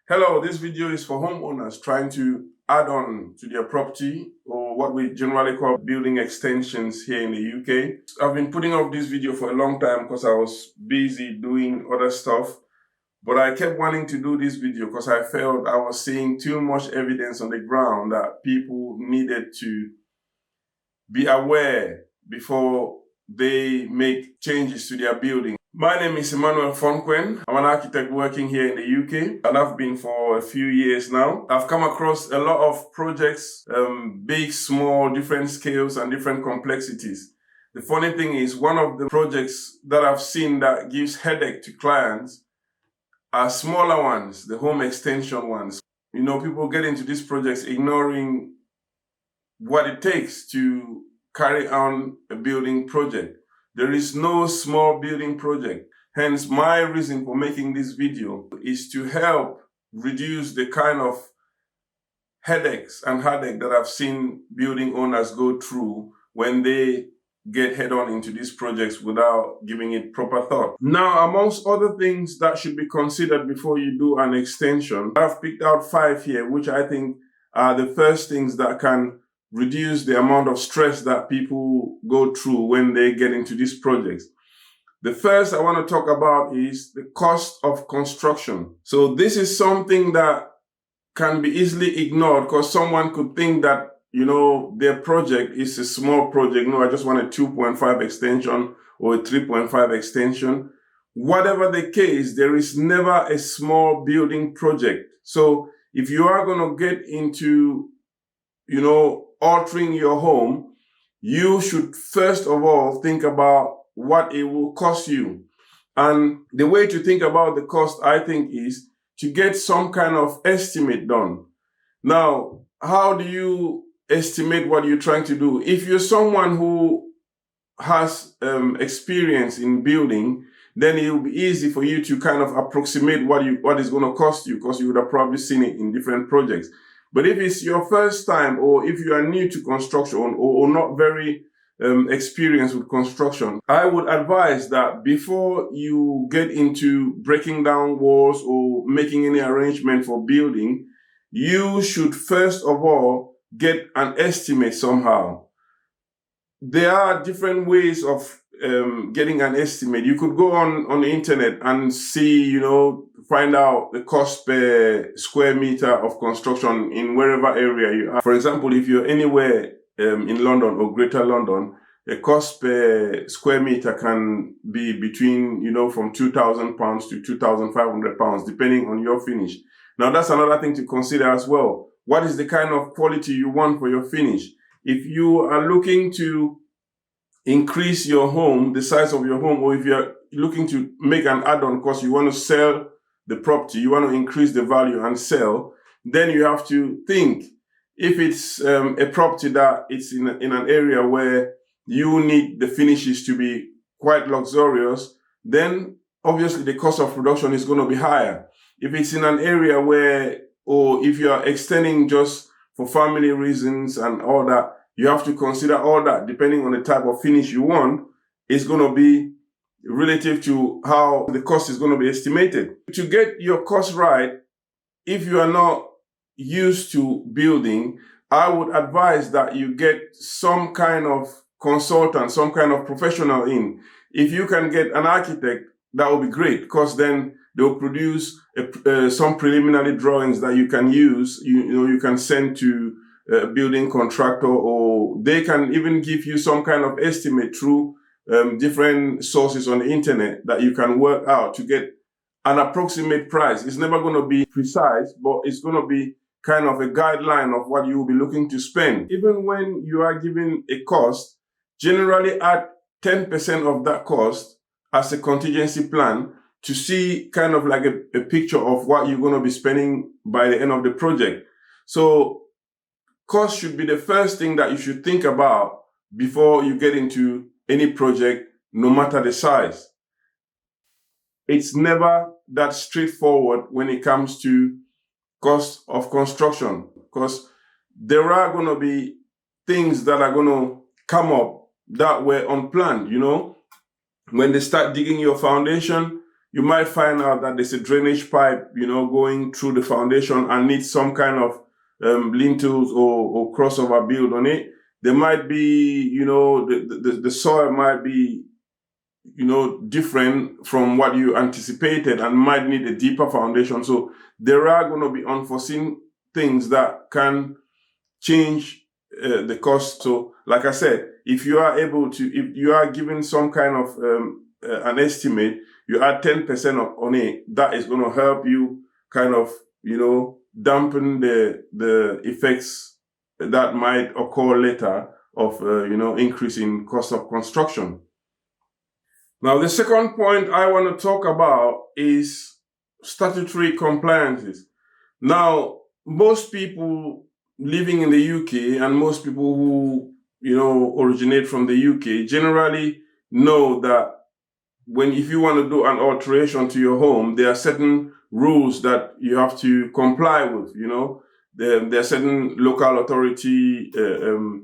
Hello, this video is for homeowners trying to add on to their property or what we generally call building extensions here in the UK. I've been putting off this video for a long time because I was busy doing other stuff, but I kept wanting to do this video because I felt I was seeing too much evidence on the ground that people needed to be aware before they make changes to their building. My name is Emmanuel Fonquen. I'm an architect working here in the UK, and I've been for a few years now. I've come across a lot of projects, big, small, different scales and different complexities. The funny thing is, one of the projects that I've seen that gives headache to clients are smaller ones, the home extension ones. You know, people get into these projects ignoring what it takes to carry on a building project. There is no small building project. Hence, my reason for making this video is to help reduce the kind of headaches and headache that I've seen building owners go through when they get head-on into these projects without giving it proper thought. Now, amongst other things that should be considered before you do an extension, I've picked out 5 here, which I think are the first things that can reduce the amount of stress that people go through when they get into these projects. The first I want to talk about is the cost of construction. So this is something that can be easily ignored because someone could think that, you know, their project is a small project. No, I just want a 2.5 extension or a 3.5 extension. Whatever the case, there is never a small building project. So if you are going to get into, you know, altering your home, you should first of all think about what it will cost you. And the way to think about the cost, I think, is to get some kind of estimate done. Now, how do you estimate what you're trying to do? If you're someone who has experience in building, then it will be easy for you to kind of approximate what is going to cost you, because you would have probably seen it in different projects. But if it's your first time, or if you are new to construction, or not very experienced with construction, I would advise that before you get into breaking down walls or making any arrangement for building, you should first of all get an estimate somehow. There are different ways of getting an estimate. You could go on the internet and see, you know, find out the cost per square meter of construction in wherever area you are. For example, if you're anywhere in London or Greater London, the cost per square meter can be between, you know, from £2,000 to £2,500, depending on your finish. Now, that's another thing to consider as well. What is the kind of quality you want for your finish? If you are looking to increase your home, the size of your home, or if you're looking to make an add-on because you want to sell the property, you want to increase the value and sell, then you have to think, if it's a property that it's in an area where you need the finishes to be quite luxurious, then obviously the cost of production is going to be higher. If it's in an area where, or if you are extending just for family reasons and all that, you have to consider all that. Depending on the type of finish you want, it's going to be relative to how the cost is going to be estimated. To get your cost right, if you are not used to building, I would advise that you get some kind of consultant, some kind of professional in. If you can get an architect, that would be great, because then they'll produce some preliminary drawings that you can use, you can send to a building contractor, or they can even give you some kind of estimate through different sources on the internet that you can work out to get an approximate price. It's never going to be precise, but it's going to be kind of a guideline of what you will be looking to spend. Even when you are given a cost, generally add 10% of that cost as a contingency plan to see kind of like a picture of what you're going to be spending by the end of the project. So cost should be the first thing that you should think about before you get into any project, no matter the size. It's never that straightforward when it comes to cost of construction, because there are going to be things that are going to come up that were unplanned, you know. When they start digging your foundation, you might find out that there's a drainage pipe, going through the foundation and needs some kind of lintels or crossover build on it. There might be, the soil might be, different from what you anticipated and might need a deeper foundation. So there are going to be unforeseen things that can change the cost. So like I said, if you are given some kind of an estimate, you add 10% on it, that is going to help you kind of, dampen the effects that might occur later of, increase in cost of construction. Now, the second point I want to talk about is statutory compliances. Now, most people living in the UK and most people who, originate from the UK generally know that if you want to do an alteration to your home, there are certain rules that you have to comply with, There are certain local authority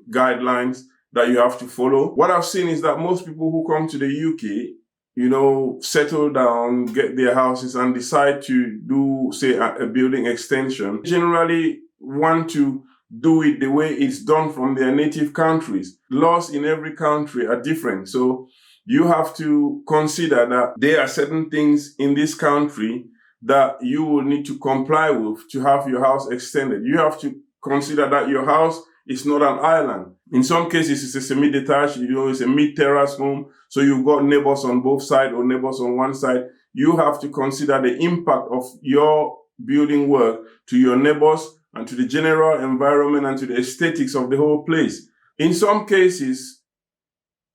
guidelines that you have to follow. What I've seen is that most people who come to the UK, settle down, get their houses and decide to do, say, a building extension, generally want to do it the way it's done from their native countries. Laws in every country are different. So you have to consider that there are certain things in this country that you will need to comply with to have your house extended. You have to consider that your house is not an island. In some cases, it's a semi-detached, it's a mid-terrace home. So you've got neighbors on both sides or neighbors on one side. You have to consider the impact of your building work to your neighbors and to the general environment and to the aesthetics of the whole place. In some cases,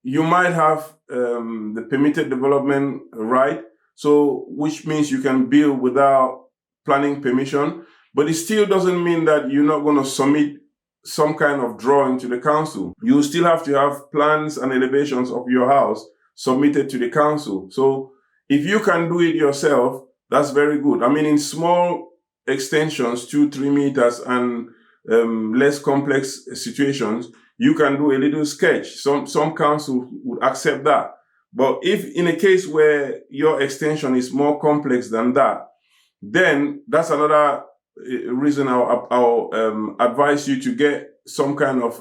you might have the permitted development right, so which means you can build without planning permission, but it still doesn't mean that you're not going to submit some kind of drawing to the council. You still have to have plans and elevations of your house submitted to the council. So if you can do it yourself, that's very good. I mean, in small extensions, 2-3 meters and less complex situations, you can do a little sketch. Some council would accept that. But if in a case where your extension is more complex than that, then that's another reason I'll advise you to get some kind of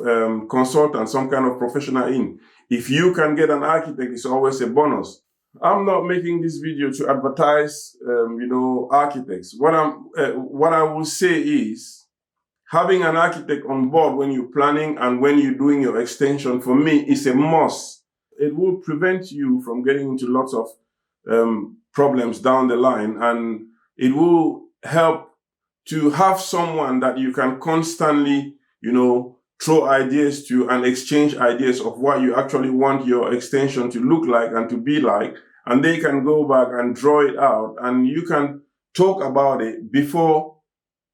consultant, some kind of professional in. If you can get an architect, it's always a bonus. I'm not making this video to advertise, architects. What I will say is, having an architect on board when you're planning and when you're doing your extension, for me, is a must. It will prevent you from getting into lots of problems down the line, and it will help to have someone that you can constantly, throw ideas to and exchange ideas of what you actually want your extension to look like and to be like, and they can go back and draw it out, and you can talk about it before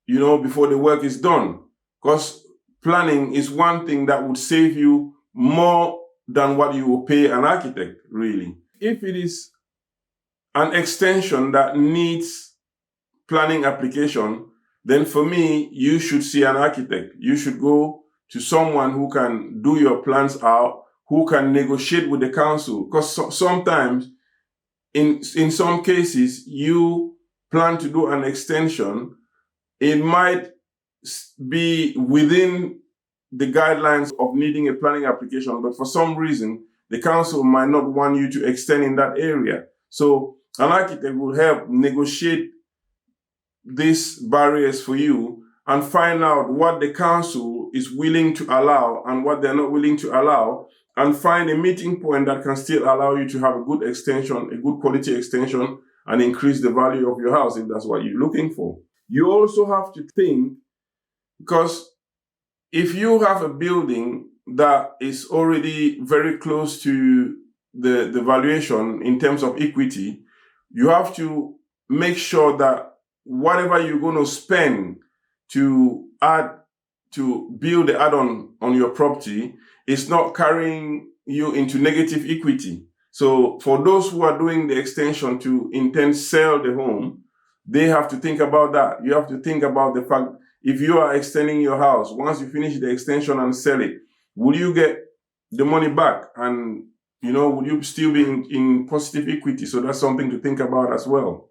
the work is done. Because planning is one thing that would save you more than what you will pay an architect, really. If it is an extension that needs planning application, then for me, you should see an architect. You should go to someone who can do your plans out, who can negotiate with the council. Because sometimes, in some cases, you plan to do an extension, it might be within the guidelines of needing a planning application, but for some reason, the council might not want you to extend in that area. So an architect will help negotiate these barriers for you and find out what the council is willing to allow and what they're not willing to allow, and find a meeting point that can still allow you to have a good extension, a good quality extension, and increase the value of your house if that's what you're looking for. You also have to think, because if you have a building that is already very close to the valuation in terms of equity, you have to make sure that whatever you're going to spend to build the add-on on your property is not carrying you into negative equity. So for those who are doing the extension to intend sell the home, they have to think about that. You have to think about the fact, if you are extending your house, once you finish the extension and sell it, will you get the money back? And would you still be in positive equity? So that's something to think about as well.